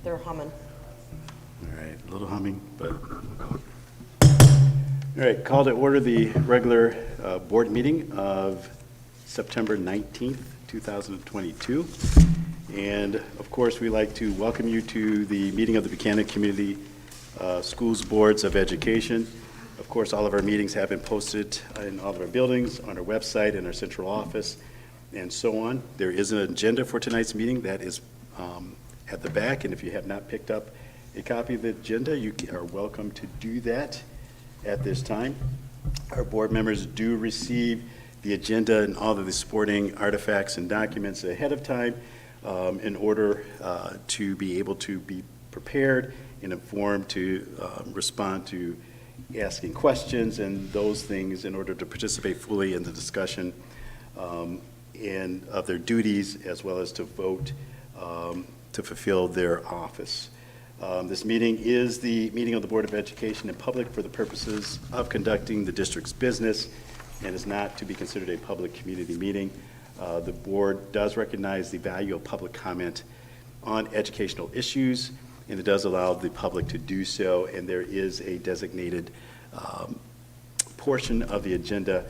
They're humming. All right, a little humming, but all right, call to order the regular board meeting of September 19th, 2022. And of course, we'd like to welcome you to the meeting of the Buchanan Community Schools Boards of Education. Of course, all of our meetings have been posted in all of our buildings, on our website, in our central office, and so on. There is an agenda for tonight's meeting that is at the back, and if you have not picked up a copy of the agenda, you are welcome to do that at this time. Our board members do receive the agenda and all of the supporting artifacts and documents ahead of time in order to be able to be prepared and informed to respond to asking questions and those things in order to participate fully in the discussion and of their duties, as well as to vote to fulfill their office. This meeting is the meeting of the Board of Education in public for the purposes of conducting the district's business and is not to be considered a public community meeting. The board does recognize the value of public comment on educational issues, and it does allow the public to do so, and there is a designated portion of the agenda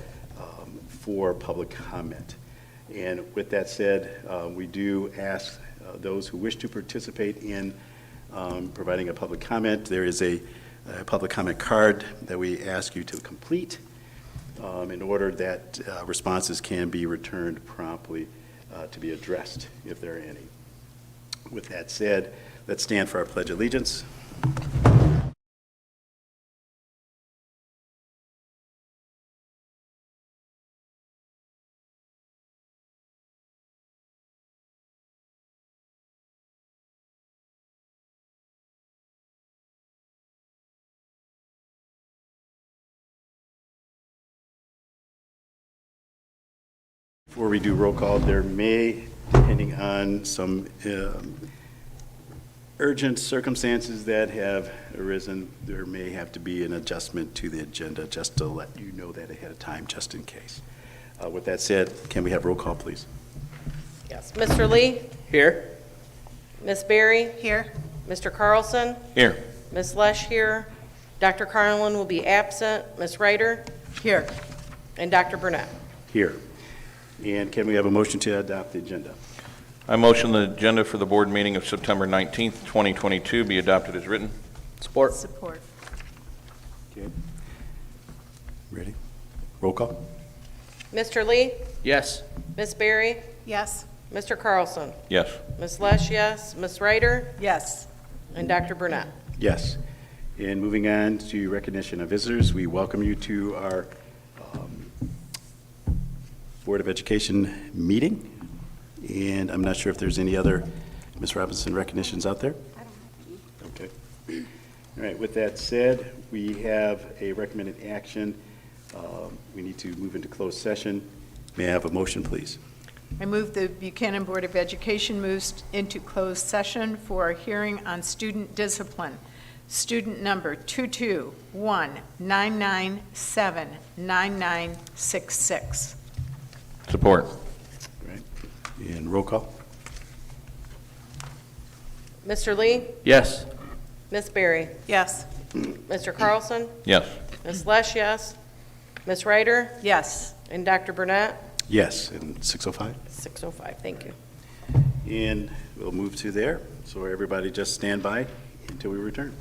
for public comment. And with that said, we do ask those who wish to participate in providing a public comment. There is a public comment card that we ask you to complete in order that responses can be returned promptly to be addressed if there are any. With that said, let's stand for our Pledge of Allegiance. Before we do roll call, there may, depending on some urgent circumstances that have arisen, there may have to be an adjustment to the agenda just to let you know that ahead of time, just in case. With that said, can we have roll call, please? Yes. Mr. Lee? Here. Miss Berry? Here. Mr. Carlson? Here. Miss Lesh here. Dr. Carlin will be absent. Miss Ryder? Here. And Dr. Burnett. Here. And can we have a motion to adopt the agenda? I motion the agenda for the board meeting of September 19th, 2022 be adopted as written. Support. Support. Okay. Ready? Roll call? Mr. Lee? Yes. Miss Berry? Yes. Mr. Carlson? Yes. Miss Lesh, yes. Miss Ryder? Yes. And Dr. Burnett. Yes. And moving on to recognition of visitors, we welcome you to our Board of Education meeting. And I'm not sure if there's any other Ms. Robinson recognitions out there. I don't have any. Okay. All right. With that said, we have a recommended action. We need to move into closed session. May I have a motion, please? I move the Buchanan Board of Education moves into closed session for a hearing on student discipline. Student number 221-997-9966. Support. All right. And roll call? Mr. Lee? Yes. Miss Berry? Yes. Mr. Carlson? Yes. Miss Lesh, yes. Miss Ryder? Yes. And Dr. Burnett? Yes. And 6:05? 6:05, thank you. And we'll move to there. So everybody just stand by until we return.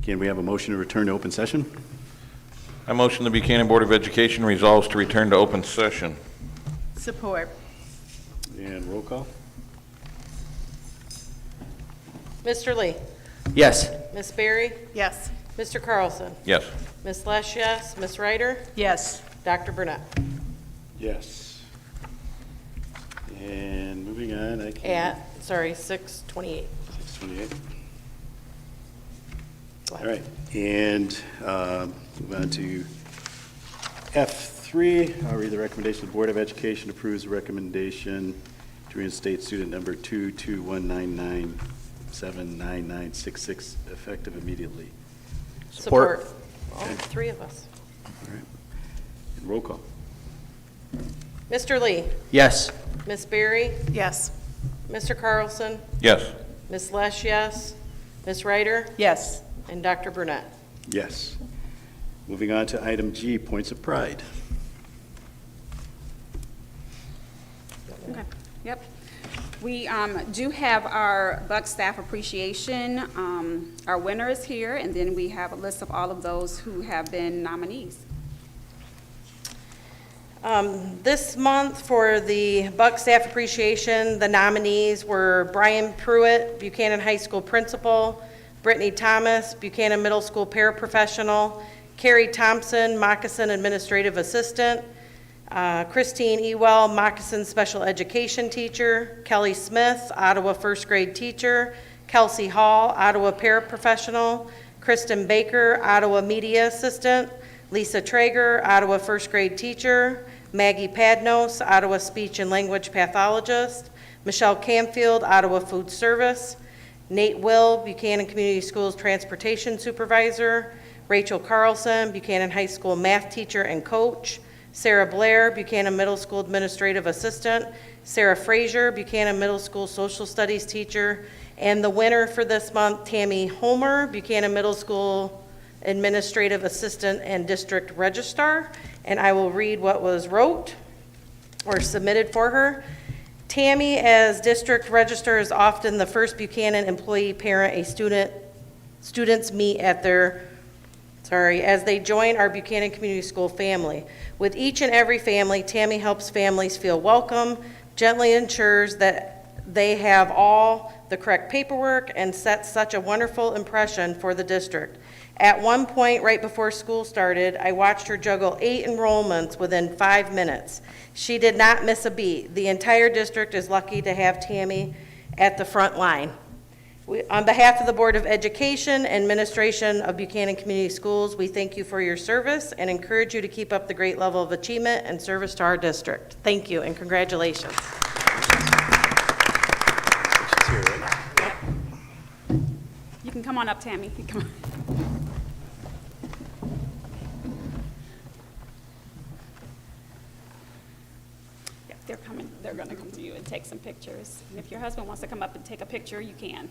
Can we have a motion to return to open session? I motion the Buchanan Board of Education resolves to return to open session. Support. And roll call? Mr. Lee? Yes. Ms. Berry? Yes. Mr. Carlson? Yes. Ms. Lesh, yes. Ms. Ryder? Yes. Dr. Burnett? Yes. And moving on, I can... At, sorry, 6:28. 6:28. All right, and move on to F3. I'll read the recommendation. The Board of Education approves the recommendation to reinstate student number 22199799966 effective immediately. Support. All three of us. All right. And roll call. Mr. Lee? Yes. Ms. Berry? Yes. Mr. Carlson? Yes. Ms. Lesh, yes. Ms. Ryder? Yes. And Dr. Burnett? Yes. Moving on to item G, points of pride. Okay, yep. We do have our Buck Staff Appreciation, our winners here, and then we have a list of all of those who have been nominees. This month for the Buck Staff Appreciation, the nominees were Brian Pruitt, Buchanan High School Principal, Brittany Thomas, Buchanan Middle School Paraprofessional, Carrie Thompson, Moccasin Administrative Assistant, Christine Ewell, Moccasin Special Education Teacher, Kelly Smith, Ottawa First Grade Teacher, Kelsey Hall, Ottawa Paraprofessional, Kristen Baker, Ottawa Media Assistant, Lisa Traeger, Ottawa First Grade Teacher, Maggie Padnos, Ottawa Speech and Language Pathologist, Michelle Camfield, Ottawa Food Service, Nate Will, Buchanan Community Schools Transportation Supervisor, Rachel Carlson, Buchanan High School Math Teacher and Coach, Sarah Blair, Buchanan Middle School Administrative Assistant, Sarah Frazier, Buchanan Middle School Social Studies Teacher, and the winner for this month, Tammy Homer, Buchanan Middle School Administrative Assistant and District Registrar. And I will read what was wrote or submitted for her. Tammy, as District Registrar, is often the first Buchanan employee parent students meet at their, as they join our Buchanan Community School family. With each and every family, Tammy helps families feel welcome, gently ensures that they have all the correct paperwork, and sets such a wonderful impression for the district. At one point, right before school started, I watched her juggle 8 enrollments within 5 minutes. She did not miss a beat. The entire district is lucky to have Tammy at the front line. On behalf of the Board of Education and Administration of Buchanan Community Schools, we thank you for your service and encourage you to keep up the great level of achievement and service to our district. Thank you and congratulations. She's here, right? You can come on up, Tammy. You can come on. Yeah, they're coming. They're going to come to you and take some pictures. And if your husband wants to come up and take a picture, you can.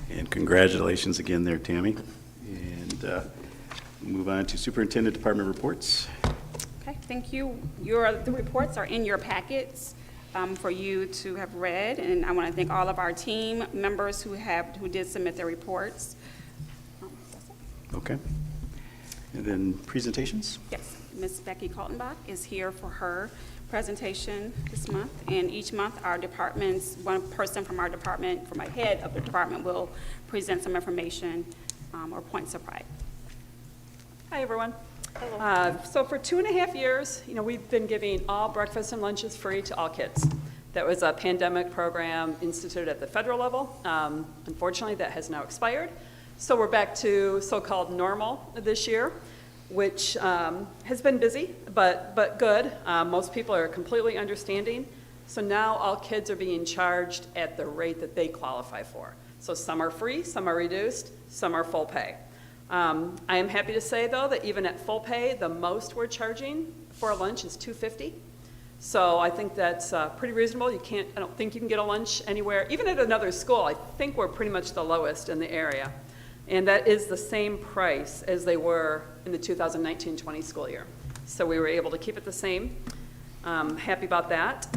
And congratulations again there, Tammy. And move on to Superintendent Department reports. Okay, thank you. The reports are in your packets for you to have read, and I want to thank all of our team members who did submit their reports. Okay. And then presentations? Yes, Ms. Becky Kaltenbach is here for her presentation this month, and each month our departments, one person from our department, from a head of the department, will present some information or points of pride. Hi, everyone. So for 2.5 years, we've been giving all breakfast and lunches free to all kids. That was a pandemic program instituted at the federal level. Unfortunately, that has now expired. So we're back to so-called normal this year. which has been busy, but good. Most people are completely understanding. So now all kids are being charged at the rate that they qualify for. So some are free, some are reduced, some are full pay. I am happy to say, though, that even at full pay, the most we're charging for a lunch is $2.50. So I think that's pretty reasonable. I don't think you can get a lunch anywhere, even at another school. I think we're pretty much the lowest in the area. And that is the same price as they were in the 2019-20 school year. So we were able to keep it the same. Happy about that.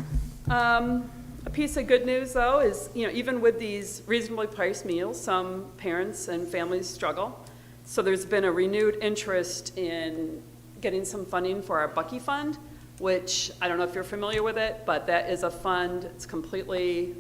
A piece of good news, though, is even with these reasonably priced meals, some parents and families struggle. So there's been a renewed interest in getting some funding for our Bucky Fund, which I don't know if you're familiar with it, but that is a fund. It's completely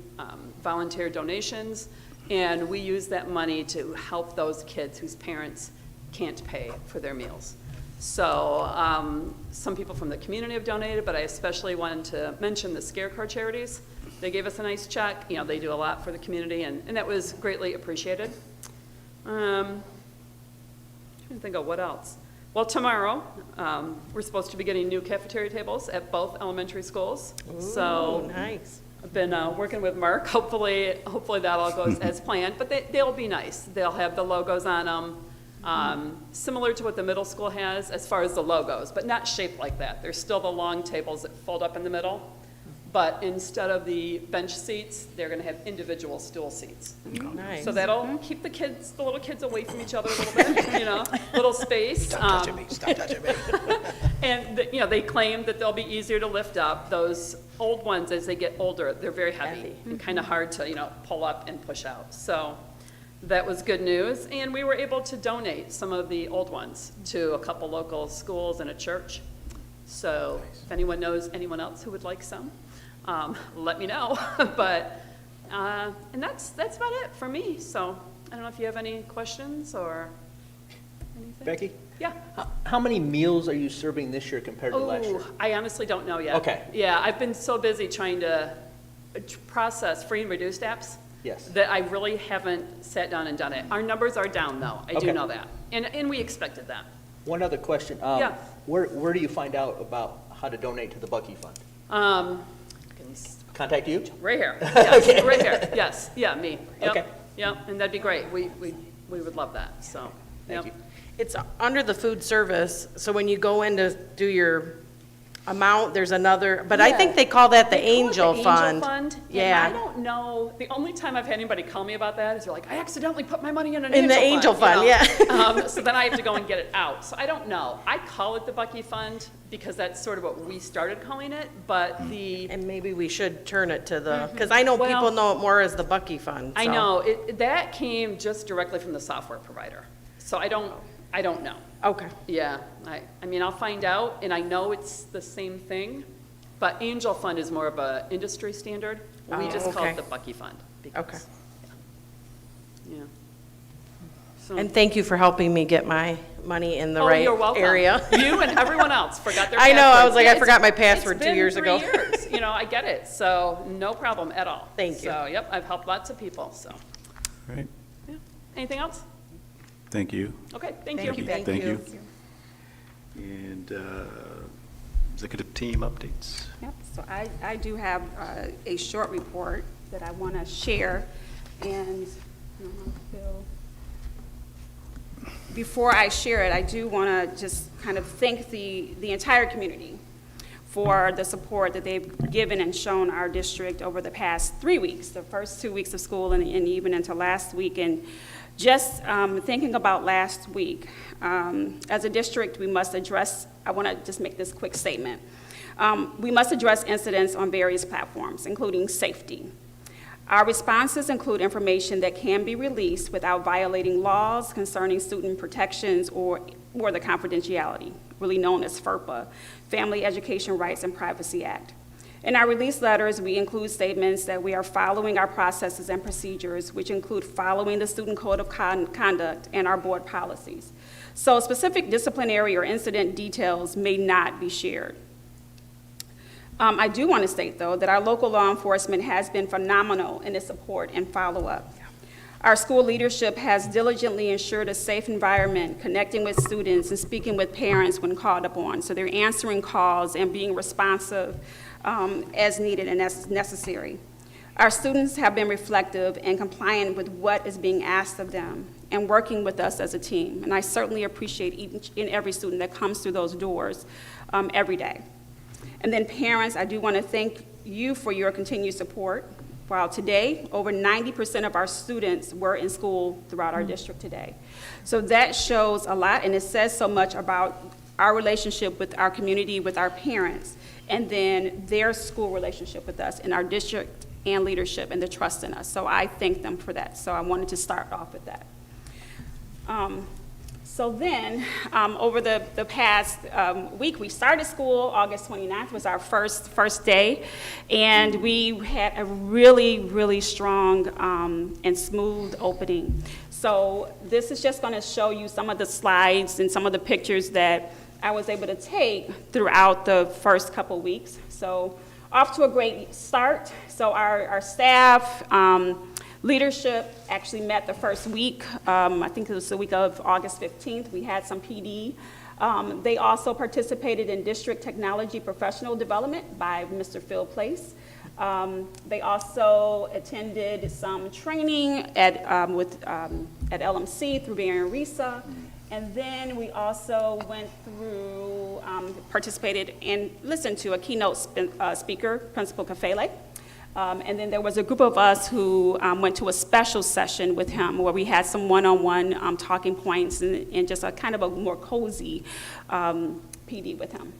volunteer donations, and we use that money to help those kids whose parents can't pay for their meals. So some people from the community have donated, but I especially wanted to mention the Scarecrow Charities. They gave us a nice check. They do a lot for the community, and that was greatly appreciated. Trying to think of what else. Well, tomorrow, we're supposed to be getting new cafeteria tables at both elementary schools. Ooh, so nice. I've been working with Mark. Hopefully that all goes as planned, but they'll be nice. They'll have the logos on them, similar to what the middle school has as far as the logos, but not shaped like that. There's still the long tables that fold up in the middle, but instead of the bench seats, they're going to have individual stool seats. Nice. So that'll keep the little kids away from each other a little bit, little space. Stop touching me. And they claim that they'll be easier to lift up. Those old ones, as they get older, they're very heavy and kind of hard to pull up and push out. So that was good news. And we were able to donate some of the old ones to a couple local schools and a church. So if anyone knows anyone else who would like some, let me know. But and that's about it for me. So I don't know if you have any questions or anything. Becky? Yeah. How many meals are you serving this year compared to last year? I honestly don't know yet. Okay. Yeah, I've been so busy trying to process free and reduced apps. Yes. That I really haven't sat down and done it. Our numbers are down, though. I do Okay. know that. And we expected that. One other question. Yeah. Where do you find out about how to donate to the Bucky Fund? Contact you? Right here. Yes, right here. Yes. Yeah, me. Yep. Okay. Yep, and that'd be great. We would love that, so. Thank yep. you. It's under the food service, so when you go in to do your amount, there's another, but I Yeah. think they call that the They call it Angel the Fund. Angel Fund. Yeah. And I don't know, the only time I've had anybody call me about that is they're like, I accidentally put my money in an In the Angel Fund, yeah. So then I have to go and get it out. So I don't know. I call it the Bucky Fund because that's sort of what we started calling it, but And maybe we should turn it to the, because I know Well- people know it more as the Bucky Fund. I so. know, that came just directly from the software provider. So I don't know. Okay. Yeah, I mean, I'll find out, and I know it's the same thing, but Angel Fund is more of a industry standard. We Oh, just call okay. it the Bucky Fund. because- Okay. Yeah. So- And thank you for helping me get my money in the Oh, right you're welcome. area. You and everyone else forgot their I password. know, I was like, I Yeah, forgot my it's password 2 years ago. been 3 years, I get it, so no problem at all. Thank you. So, yep, I've helped lots of people, so. Right. Yeah. Anything else? Thank you. Okay, thank Thank you. you. Thank you. And executive team updates. Yep, so I do have a short report that I want to share, and before I share it, I do want to just kind of thank the entire community for the support that they've given and shown our district over the past 3 weeks, the first 2 weeks of school and even into last week. And just thinking about last week, as a district, we must address, I want to just make this quick statement. We must address incidents on various platforms, including safety. Our responses include information that can be released without violating laws concerning student protections or the confidentiality, really known as FERPA, Family Education Rights and Privacy Act. In our release letters, we include statements that we are following our processes and procedures, which include following the Student Code of Conduct and our board policies. So specific disciplinary or incident details may not be shared. I do want to state, though, that our local law enforcement has been phenomenal in its support and follow-up. Our school leadership has diligently ensured a safe environment, connecting with students and speaking with parents when called upon. So they're answering calls and being responsive as needed and as necessary. Our students have been reflective and compliant with what is being asked of them and working with us as a team. And I certainly appreciate each and every student that comes through those doors every day. And then parents, I do want to thank you for your continued support. While today, over 90% of our students were in school throughout our district today. So that shows a lot, and it says so much about our relationship with our community, with our parents, and then their school relationship with us in our district and leadership and the trust in us. So I thank them for that. So I wanted to start off with that. So then, over the past week, we started school. August 29th was our first day, and we had a really, really strong and smooth opening. So this is just going to show you some of the slides and some of the pictures that I was able to take throughout the first couple weeks. So off to a great start. So our staff, leadership actually met the first week. I think it was the week of August 15th. We had some PD. They also participated in district technology professional development by Mr. Phil Place. They also attended some training at LMC through Barry and Risa. And then we also went through, participated and listened to a keynote speaker, Principal Kafele. And then there was a group of us who went to a special session with him where we had some one-on-one talking points and just a kind of a more cozy PD with him.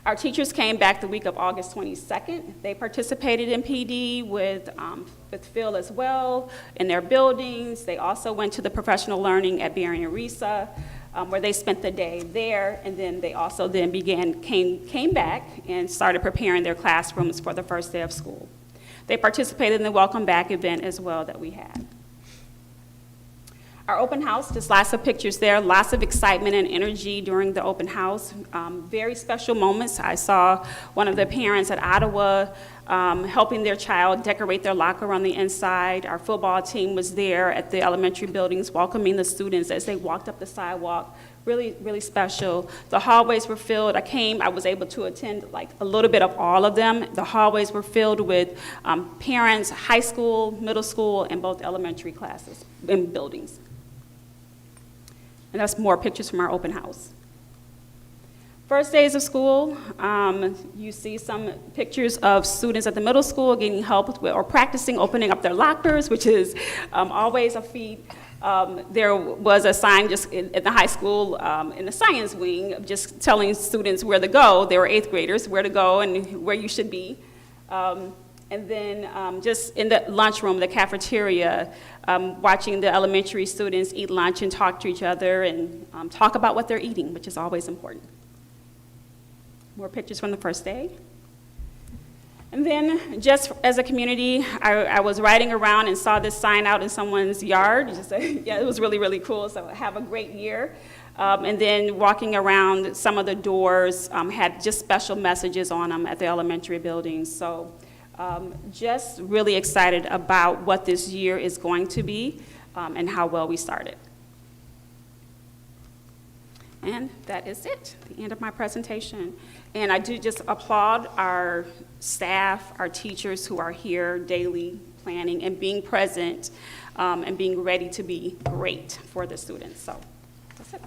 Our teachers came back the week of August 22nd. They participated in PD with Phil as well in their buildings. They also went to the professional learning at Barry and Risa, where they spent the day there, and then they also then came back and started preparing their classrooms for the first day of school. They participated in the welcome back event as well that we had. Our open house, just lots of pictures there, lots of excitement and energy during the open house. Very special moments. I saw one of the parents at Ottawa helping their child decorate their locker on the inside. Our football team was there at the elementary buildings welcoming the students as they walked up the sidewalk. Really, really special. The hallways were filled. I was able to attend like a little bit of all of them. The hallways were filled with parents, high school, middle school, and both elementary classes and buildings. And that's more pictures from our open house. First days of school, you see some pictures of students at the middle school getting help with or practicing opening up their lockers, which is always a feat. There was a sign just at the high school in the science wing just telling students where to go. They were 8th graders, where to go and where you should be. And then just in the lunchroom, the cafeteria, watching the elementary students eat lunch and talk to each other and talk about what they're eating, which is always important. More pictures from the first day. And then just as a community, I was riding around and saw this sign out in someone's yard. Yeah, it was really, really cool. So have a great year. And then walking around, some of the doors had just special messages on them at the elementary buildings. So just really excited about what this year is going to be and how well we started. And that is it, the end of my presentation. And I do just applaud our staff, our teachers who are here daily planning and being present and being ready to be great for the students. So that's it.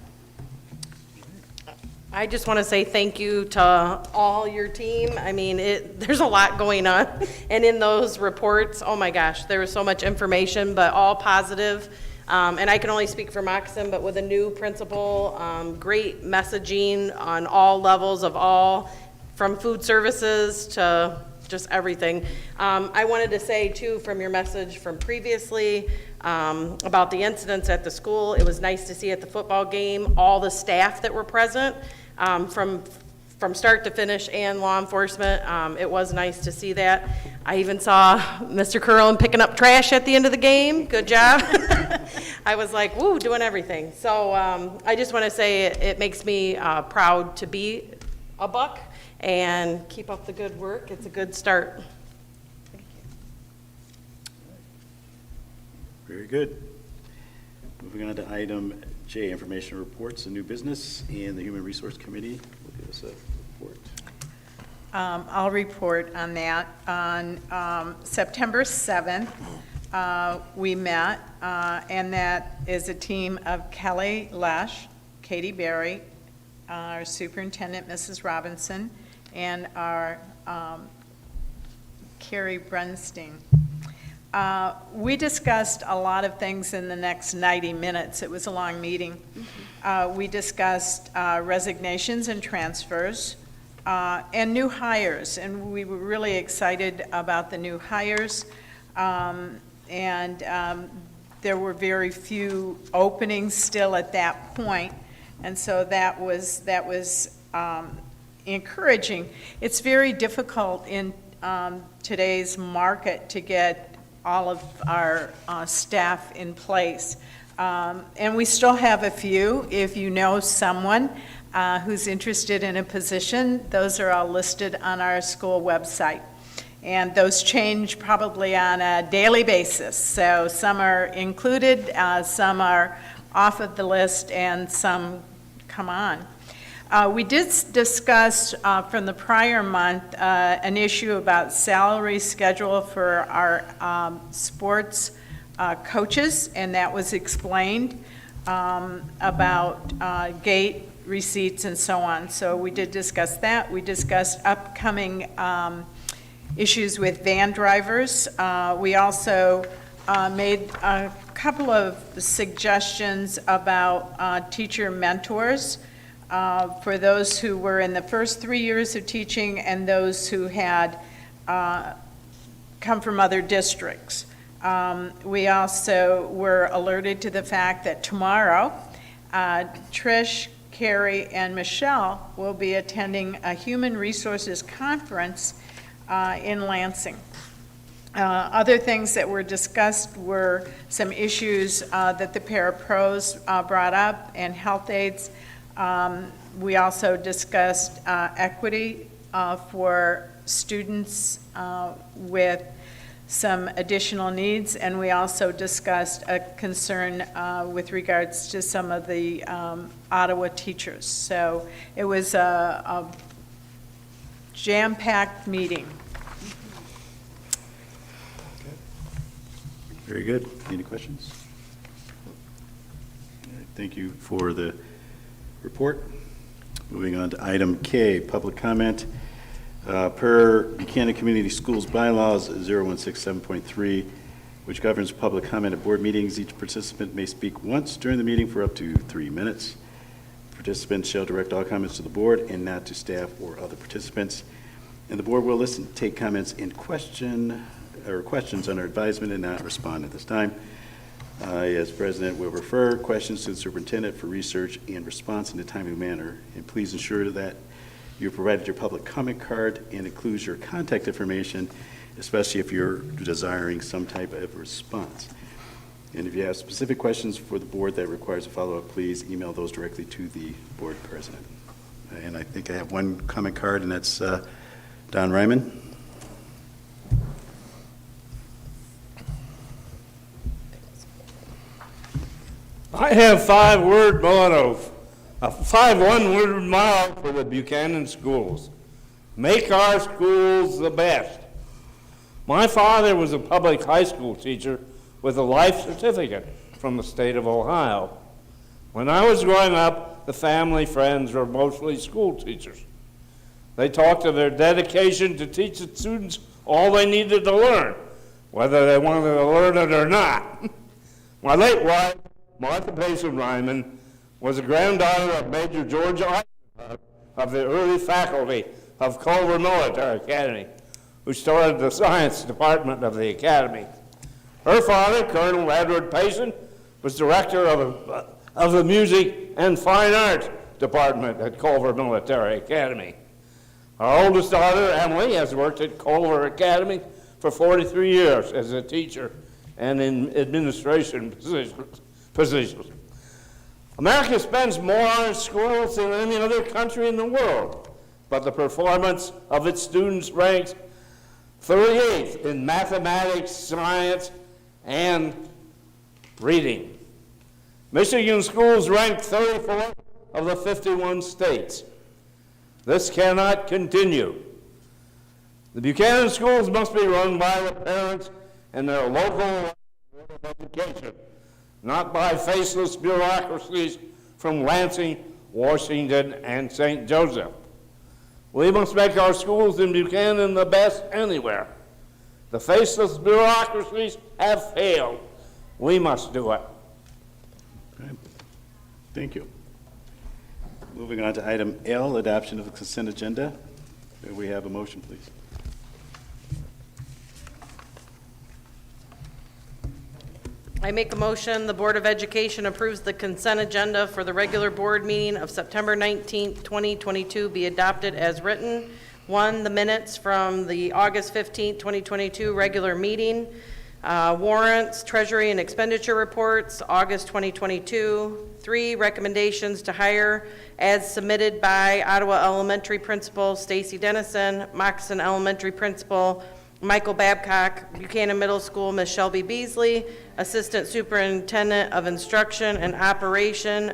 I just want to say thank you to all your team. I mean, there's a lot going on. And in those reports, oh my gosh, there was so much information, but all positive. And I can only speak for Moxon, but with a new principal, great messaging on all levels of all, from food services to just everything. I wanted to say too, from your message from previously, about the incidents at the school, it was nice to see at the football game, all the staff that were present, from start to finish and law enforcement. It was nice to see that. I even saw Mr. Curlin picking up trash at the end of the game. Good job. I was like, woo, doing everything. So I just want to say it makes me proud to be a Buck, and keep up the good work. It's a good start. Very good. Moving on to item J, information reports and new business, and the Human Resource Committee will give us a report. I'll report on that. On September 7th, we met, and that is a team of Kelly Lesh, Katie Berry, our superintendent, Mrs. Robinson, and our Carrie Brunstein. We discussed a lot of things in the next 90 minutes. It was a long meeting. We discussed resignations and transfers and new hires, and we were really excited about the new hires. There were very few openings still at that point, and so that was encouraging. It's very difficult in today's market to get all of our staff in place. And we still have a few. If you know someone who's interested in a position, those are all listed on our school website. And those change probably on a daily basis. So some are included, some are off of the list, and some come on. We did discuss from the prior month an issue about salary schedule for our sports coaches, and that was explained about gate receipts and so on. So we did discuss that. We discussed upcoming issues with van drivers. We also made a couple of suggestions about teacher mentors for those who were in the first 3 years of teaching and those who had come from other districts. We also were alerted to the fact that tomorrow, Trish, Carrie, and Michelle will be attending a Human Resources Conference in Lansing. Other things that were discussed were some issues that the parapros brought up and health aides. We also discussed equity for students with some additional needs, and we also discussed a concern with regards to some of the Ottawa teachers. So it was a jam-packed meeting. Very good. Any questions? All right, thank you for the report. Moving on to item K, public comment. Per Buchanan Community Schools Bylaws 0167.3, which governs public comment at board meetings, each participant may speak once during the meeting for up to 3 minutes. Participants shall direct all comments to the board and not to staff or other participants. And the board will listen, take comments and questions under advisement and not respond at this time. As president, will refer questions to the superintendent for research and response in a timely manner. And please ensure that you provided your public comment card and includes your contact information, especially if you're desiring some type of response. And if you have specific questions for the board that requires a follow-up, please email those directly to the board president. And I think I have one comment card, and that's Don Ryman. I have 5 one-word motto for the Buchanan schools. Make our schools the best. My father was a public high school teacher with a life certificate from the state of Ohio. When I was growing up, the family friends were mostly school teachers. They talked of their dedication to teach the students all they needed to learn, whether they wanted to learn it or not. My late wife, Martha Payson Ryman, was a granddaughter of Major George Eisenhower of the early faculty of Culver Military Academy, who started the science department of the academy. Her father, Colonel Edward Payson, was director of the music and fine art department at Culver Military Academy. Our oldest daughter, Emily, has worked at Culver Academy for 43 years as a teacher and in administration positions. America spends more on its schools than any other country in the world, but the performance of its students ranks 38th in mathematics, science, and Reading. Michigan schools rank 34th of the 51 states. This cannot continue. The Buchanan schools must be run by the parents and their local Board of Education, not by faceless bureaucracies from Lansing, Washington, and St. Joseph. We must make our schools in Buchanan the best anywhere. The faceless bureaucracies have failed. We must do it. Okay. Thank you. Moving on to item L, adoption of the consent agenda. May we have a motion, please? I make a motion, the Board of Education approves the consent agenda for the regular board meeting of September 19th, 2022 be adopted as written. 1, the minutes from the August 15th, 2022 regular meeting. Warrants, treasury and expenditure reports, August 2022. 3, recommendations to hire as submitted by Ottawa Elementary Principal Stacy Dennison, Moccasin Elementary Principal Michael Babcock, Buchanan Middle School Ms. Shelby Beasley, Assistant Superintendent of Instruction and Operation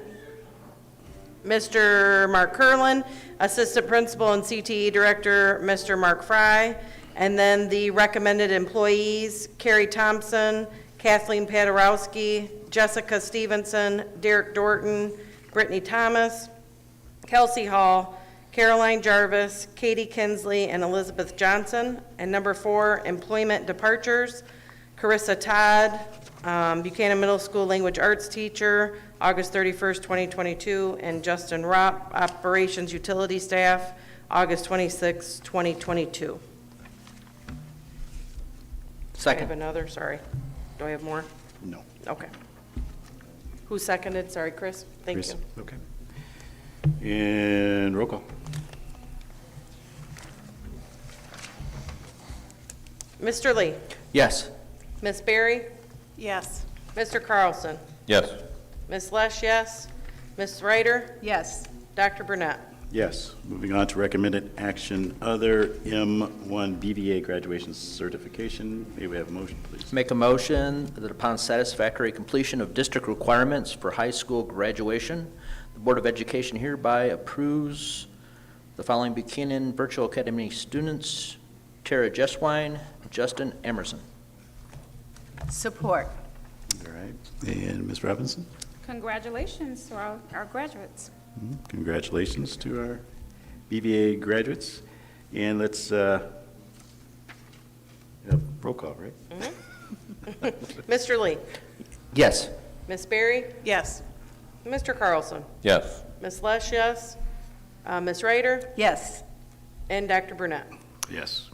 Mr. Mark Curlin, Assistant Principal and CTE Director Mr. Mark Fry, and then the recommended employees, Carrie Thompson, Kathleen Paderowski, Jessica Stevenson, Derek Dorton, Brittany Thomas, Kelsey Hall, Caroline Jarvis, Katie Kinsley, and Elizabeth Johnson. And number 4, employment departures, Carissa Todd, Buchanan Middle School Language Arts teacher, August 31st, 2022, and Justin Ropp, operations utility staff, August 26th, 2022. I have Second. another, sorry. Do I have more? No. Okay. Who seconded? Sorry, Chris? Thank Chris? you. Okay. And roll call. Mr. Lee? Yes. Miss Berry? Yes. Mr. Carlson? Yes. Miss Lesh, yes. Miss Ryder? Yes. Dr. Burnett? Yes. Moving on to recommended action, other M1 BBA graduation certification. May we have a motion, please? Make a motion that upon satisfactory completion of district requirements for high school graduation, the Board of Education hereby approves the following Buchanan Virtual Academy students: Tara Jeswine, Justin Emerson. Support. All right. And Ms. Robinson? Congratulations to our graduates. Congratulations to our BBA graduates. And let's have roll call, right? Mr. Lee? Yes. Miss Berry? Yes. Mr. Carlson? Yes. Miss Lesh, yes. Miss Ryder? Yes. And Dr. Burnett? Yes.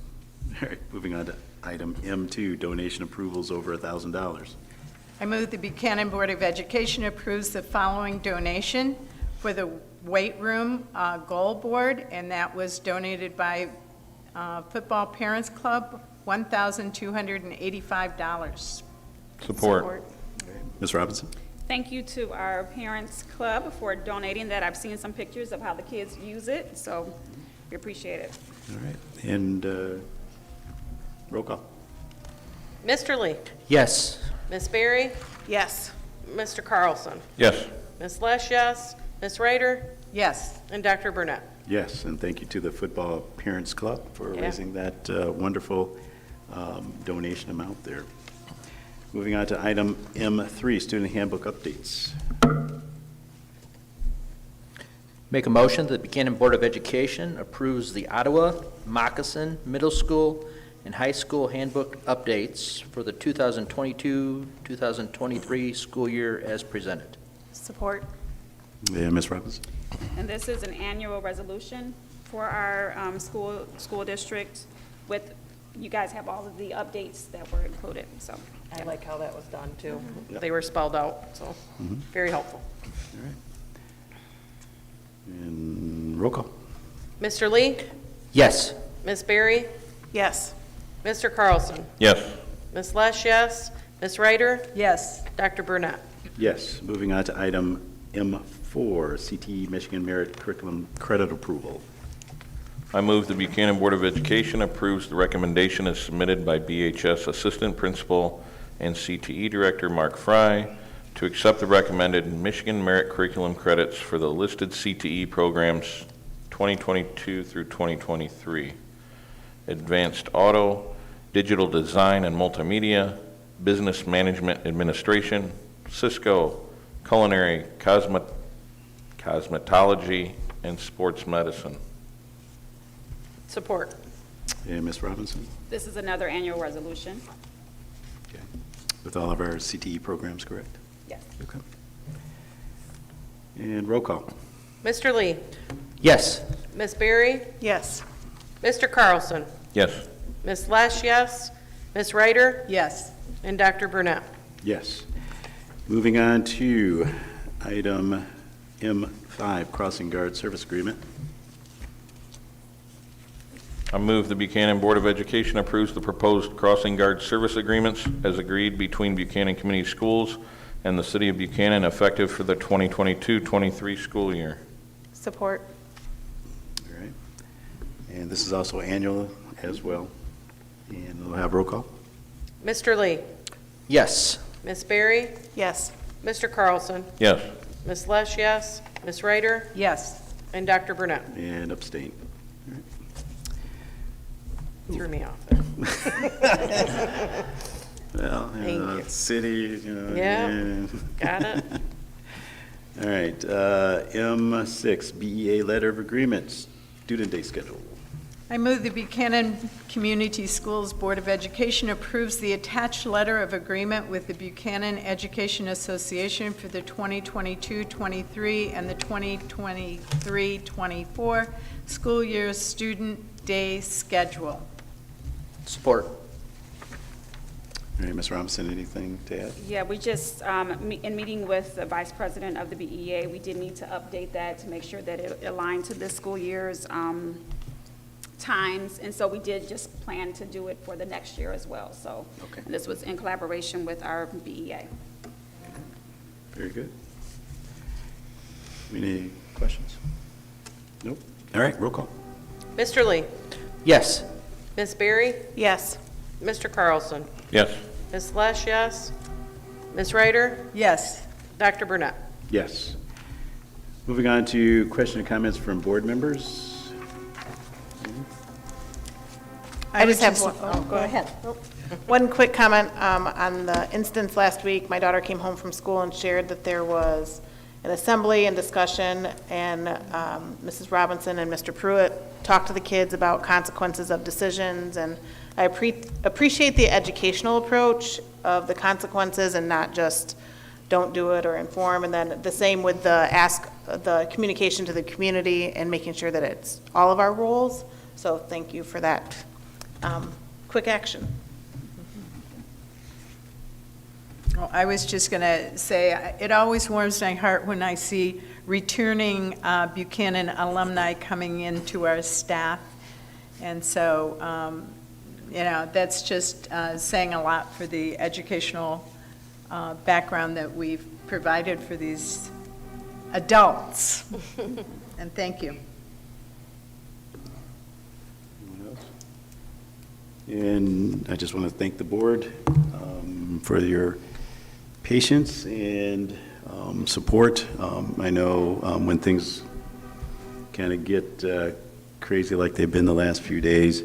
All right. Moving on to item M2, donation approvals over $1,000. I move the Buchanan Board of Education approves the following donation for the weight room goal board, and that was donated by Football Parents Club, $1,285. Support. Ms. Robinson? Thank you to our parents club for donating that. I've seen some pictures of how the kids use it, so we appreciate it. All right. And roll call. Mr. Lee? Yes. Miss Berry? Yes. Mr. Carlson? Yes. Miss Lesh, yes. Miss Ryder? Yes. And Dr. Burnett? Yes, and thank you to the Football Parents Club for Yeah. raising that wonderful donation amount there. Moving on to item M3, student handbook updates. Make a motion that the Buchanan Board of Education approves the Ottawa, Moccasin Middle School and High School handbook updates for the 2022-2023 school year as presented. Support. And Ms. Robinson? And this is an annual resolution for our school district with, you guys have all of the updates that were included, so. I like how that was done, too. They were spelled out, so very helpful. All right. And roll call. Mr. Lee? Yes. Miss Berry? Yes. Mr. Carlson? Yes. Miss Lesh, yes. Miss Ryder? Yes. Dr. Burnett? Yes, moving on to item M4, CTE Michigan Merit Curriculum Credit Approval. I move the Buchanan Board of Education approves the recommendation as submitted by BHS Assistant Principal and CTE Director Mark Fry to accept the recommended Michigan Merit Curriculum credits for the listed CTE programs 2022 through 2023. Advanced Auto, Digital Design and Multimedia, Business Management Administration, Cisco, Culinary, Cosmetology, and Sports Medicine. Support. And Ms. Robinson? This is another annual resolution. Okay. With all of our CTE programs, correct? Yes. Okay. And roll call. Mr. Lee? Yes. Ms. Berry? Yes. Mr. Carlson? Yes. Ms. Lesh, yes. Ms. Ryder? Yes. And Dr. Burnett. Yes. Moving on to item M5, Crossing Guard Service Agreement. I move the Buchanan Board of Education approves the proposed crossing guard service agreements as agreed between Buchanan Community Schools and the City of Buchanan effective for the 2022-23 school year. Support. All right. And this is also annual as well. And we'll have roll call. Mr. Lee? Yes. Ms. Berry? Yes. Mr. Carlson? Yes. Ms. Lesh, yes. Ms. Ryder? Yes. And Dr. Burnett. And abstain. Threw me off there. Well, Thank you. city, Yeah. Got it? All right, M6, BEA Letter of Agreement, Student Day Schedule. I move the Buchanan Community Schools Board of Education approves the attached letter of agreement with the Buchanan Education Association for the 2022-23 and the 2023-24 school year student day schedule. Support. All right, Ms. Robinson, anything to add? Yeah, we just, in meeting with the Vice President of the BEA, we did need to update that to make sure that it aligned to this school year's times, and so we did just plan to do it for the next year as well. So Okay. this was in collaboration with our BEA. Very good. Any questions? Nope. All right, roll call. Mr. Lee? Yes. Ms. Berry? Yes. Mr. Carlson? Yes. Ms. Lesh, yes. Ms. Ryder? Yes. Dr. Burnett. Yes. Moving on to question and comments from board members. I just would have one. Oh, go ahead. One quick comment on the instance last week. My daughter came home from school and shared that there was an assembly and discussion, and Mrs. Robinson and Mr. Pruitt talked to the kids about consequences of decisions, and I appreciate the educational approach of the consequences and not just don't do it or inform, and then the same with the communication to the community and making sure that it's all of our roles. So thank you for that quick action. Well, I was just going to say, it always warms my heart when I see returning Buchanan alumni coming into our staff. And so, that's just saying a lot for the educational background that we've provided for these adults. And thank you. Anyone else? And I just want to thank the board for your patience and support. I know when things kind of get crazy like they've been the last few days,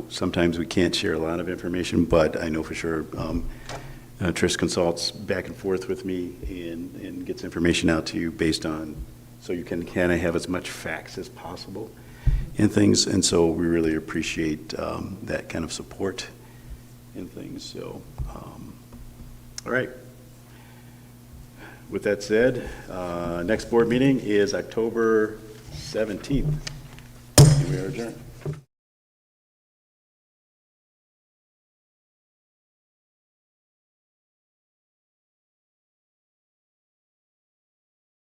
sometimes we can't share a lot of information, but I know for sure Trish consults back and forth with me and gets information out to you based on, so you can kind of have as much facts as possible in things, and so we really appreciate that kind of support in things. So, all right. With that said, next board meeting is October 17th. And we are adjourned.